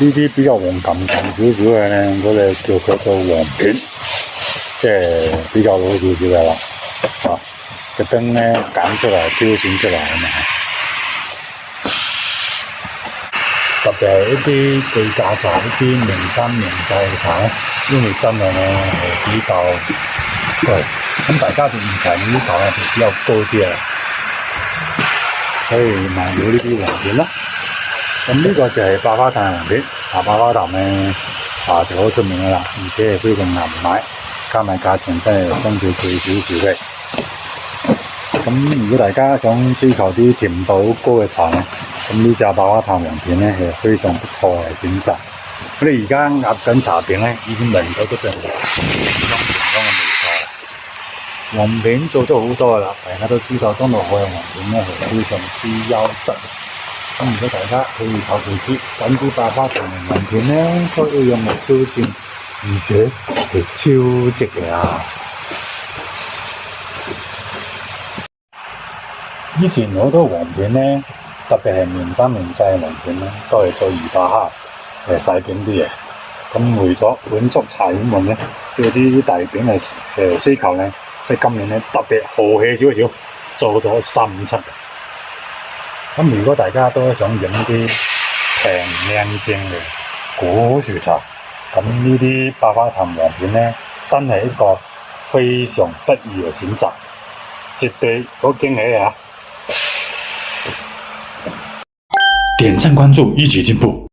呢啲比較黃冚冚少少嘅咧，我哋叫佢做黃片，即係比較老少少嘅啦。啊，特登咧揀出嚟挑選出嚟啊嘛。特別係一啲巨價茶，一啲名山名製嘅茶咧，因為真係咧係比較貴，咁大家對現場呢啲茶咧就比較高啲啊，所以買到呢啲黃片啦。咁呢個就係百花壇黃片，百花壇咧就好出名噶啦，而且係非常難買，加埋價錢真係相對貴少少嘅。咁如果大家想追求啲甜度好高嘅茶咧，咁呢隻百花壇黃片咧係非常不錯嘅選擇。我哋而家壓緊茶餅咧，已經聞到嗰陣香嘅味道。黃片做咗好多噶啦，大家都知道中國海洋黃片咧係非常之優質。咁如果大家可以求其次揀啲百花壇黃片咧，都要用嚟超薦，而且係超值嘅啊！以前好多黃片咧，特別係名山名製嘅黃片咧，都係做200克細餅啲嘅。咁為咗滿足茶園們咧對啲大餅嘅需求咧，所以今年咧特別豪氣少少，做咗357。咁如果大家都想飲啲平靚正嘅古樹茶，咁呢啲百花壇黃片咧，真係一個非常得意嘅選擇，絕對好驚喜啊！點讚關注，一起進步。